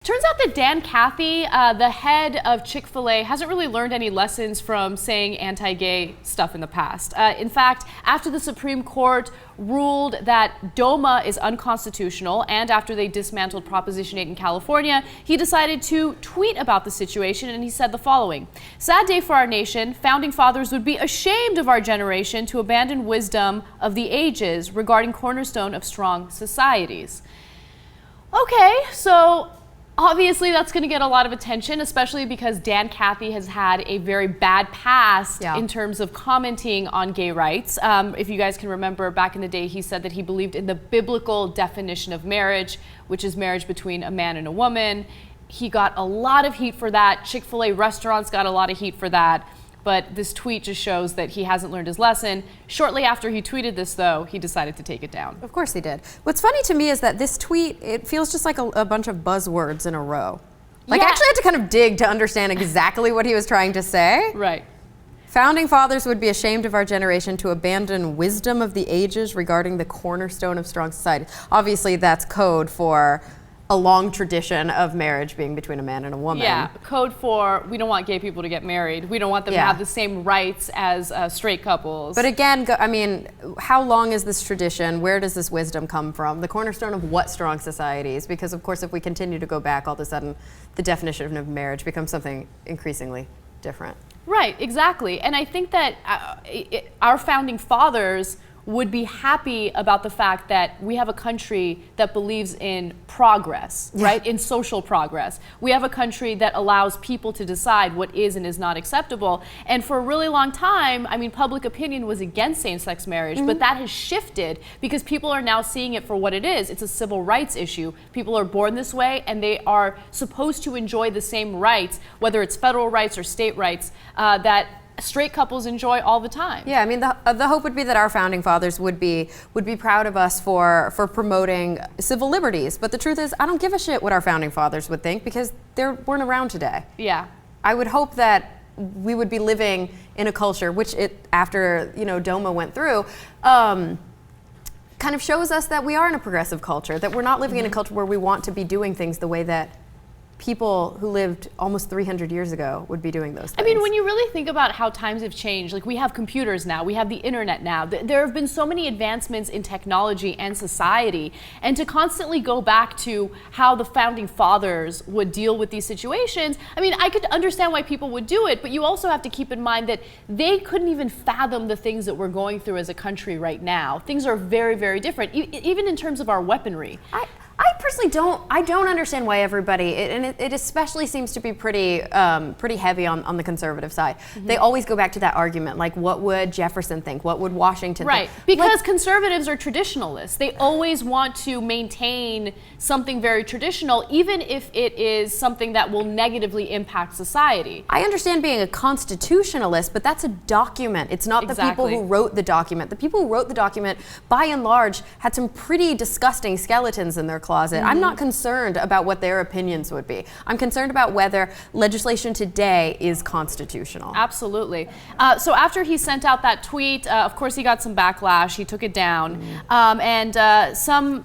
Turns out that Cathy, the head of Chick-Fil-A, hasn't really learned any lessons from saying anti-gay stuff in the past. In fact, after the Supreme Court ruled that Doma is unconstitutional, and after they dismantled Proposition 8 in California, he decided to tweet about the situation, and he said the following: "Sad day for our nation. Founding fathers would be ashamed of our generation to abandon wisdom of the ages regarding cornerstone of strong societies." Okay, so obviously that's going to get a lot of attention, especially because Cathy has had a very bad past in terms of commenting on gay rights. If you guys can remember, back in the day, he said that he believed in the biblical definition of marriage, which is marriage between a man and a woman. He got a lot of heat for that. Chick-fil-A restaurants got a lot of heat for that. But this tweet just shows that he hasn't learned his lesson. Shortly after he tweeted this, though, he decided to take it down. Of course he did. What's funny to me is that this tweet, it feels just like a bunch of buzzwords in a row. Like, I actually had to kind of dig to understand exactly what he was trying to say. Right. Founding fathers would be ashamed of our generation to abandon wisdom of the ages regarding the cornerstone of strong society. Obviously, that's code for a long tradition of marriage being between a man and a woman. Yeah, code for we don't want gay people to get married. We don't want them to have the same rights as straight couples. But again, I mean, how long is this tradition? Where does this wisdom come from? The cornerstone of what strong societies? Because of course, if we continue to go back, all of a sudden, the definition of marriage becomes something increasingly different. Right, exactly. And I think that our founding fathers would be happy about the fact that we have a country that believes in progress, right? In social progress. We have a country that allows people to decide what is and is not acceptable. And for a really long time, I mean, public opinion was against same-sex marriage, but that has shifted because people are now seeing it for what it is. It's a civil rights issue. People are born this way and they are supposed to enjoy the same rights, whether it's federal rights or state rights, that straight couples enjoy all the time. Yeah, I mean, the hope would be that our founding fathers would be proud of us for promoting civil liberties. But the truth is, I don't give a shit what our founding fathers would think because they weren't around today. Yeah. I would hope that we would be living in a culture, which after Doma went through, kind of shows us that we are in a progressive culture, that we're not living in a culture where we want to be doing things the way that people who lived almost 300 years ago would be doing those things. I mean, when you really think about how times have changed, like we have computers now, we have the internet now, there have been so many advancements in technology and society, and to constantly go back to how the founding fathers would deal with these situations, I mean, I could understand why people would do it, but you also have to keep in mind that they couldn't even fathom the things that we're going through as a country right now. Things are very, very different, even in terms of our weaponry. I personally don't understand why everybody, and it especially seems to be pretty heavy on the conservative side. They always go back to that argument, like what would Jefferson think? What would Washington think? Right, because conservatives are traditionalists. They always want to maintain something very traditional, even if it is something that will negatively impact society. I understand being a constitutionalist, but that's a document. It's not the people who wrote the document. The people who wrote the document, by and large, had some pretty disgusting skeletons in their closet. I'm not concerned about what their opinions would be. I'm concerned about whether legislation today is constitutional. Absolutely. So after he sent out that tweet, of course he got some backlash. He took it down. And some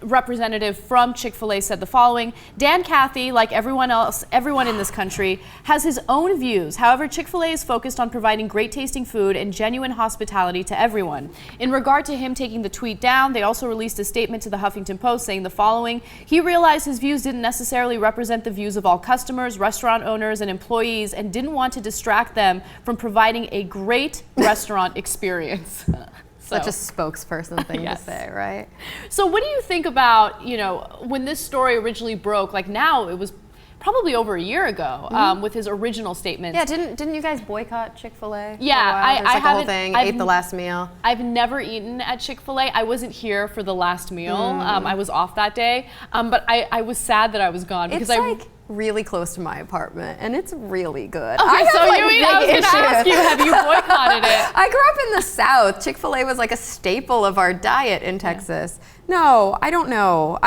representative from Chick-fil-A said the following: Cathy, like everyone in this country, has his own views. However, Chick-fil-A is focused on providing great tasting food and genuine hospitality to everyone. In regard to him taking the tweet down, they also released a statement to the Huffington Post saying the following: he realized his views didn't necessarily represent the views of all customers, restaurant owners, and employees, and didn't want to distract them from providing a great restaurant experience. Such a spokesperson thing to say, right? So what do you think about, when this story originally broke, like now it was probably over a year ago, with his original statement. Yeah, didn't you guys boycott Chick-fil-A? Yeah, I whole thing, ate the last meal. I've never eaten at Chick-fil-A. I wasn't here for the last meal. I was off that day, but I was sad that I was gone because it's really close to my apartment, and it's really good. Okay, I was going to ask you, have you boycotted it? I grew up in the South. Chick-fil-A was like a staple of our diet in Texas. No, I don't know.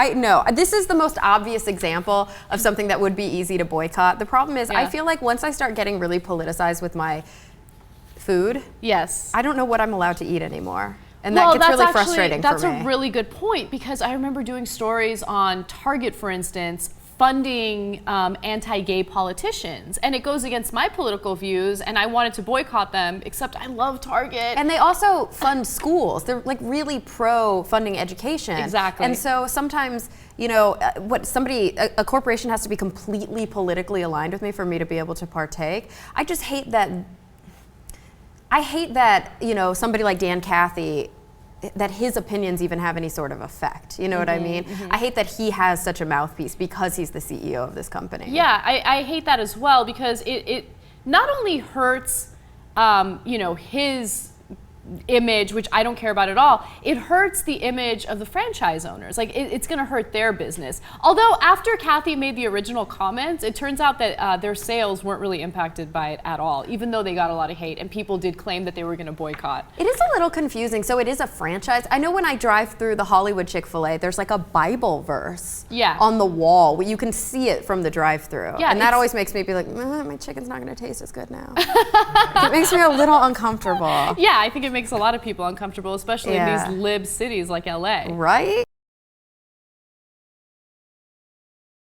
This is the most obvious example of something that would be easy to boycott. The problem is, I feel like once I start getting really politicized with my food, I don't know what I'm allowed to eat anymore. And that gets really frustrating for me. That's a really good point, because I remember doing stories on Target, for instance, funding anti-gay politicians, and it goes against my political views, and I wanted to boycott them, except I love Target. And they also fund schools. They're like really pro funding education. Exactly. And so sometimes, you know, a corporation has to be completely politically aligned with me for me to be able to partake. I just hate that. I hate that, you know, somebody like Dan Cathy, that his opinions even have any sort of effect. You know what I mean? I hate that he has such a mouthpiece because he's the CEO of this company. Yeah, I hate that as well, because it not only hurts, you know, his image, which I don't care about at all, it hurts the image of the franchise owners. Like, it's going to hurt their business. Although after Cathy made the original comments, it turns out that their sales weren't really impacted by it at all, even though they got a lot of hate, and people did claim that they were going to boycott. It is a little confusing. So it is a franchise. I know when I drive through the Hollywood Chick-Fil-A, there's like a Bible verse on the wall. You can see it from the drive-through. Yeah, and that always makes me be like, my chicken's not going to taste as good now. It makes me a little uncomfortable. Yeah, I think it makes a lot of people uncomfortable, especially in these lib cities like LA. Right?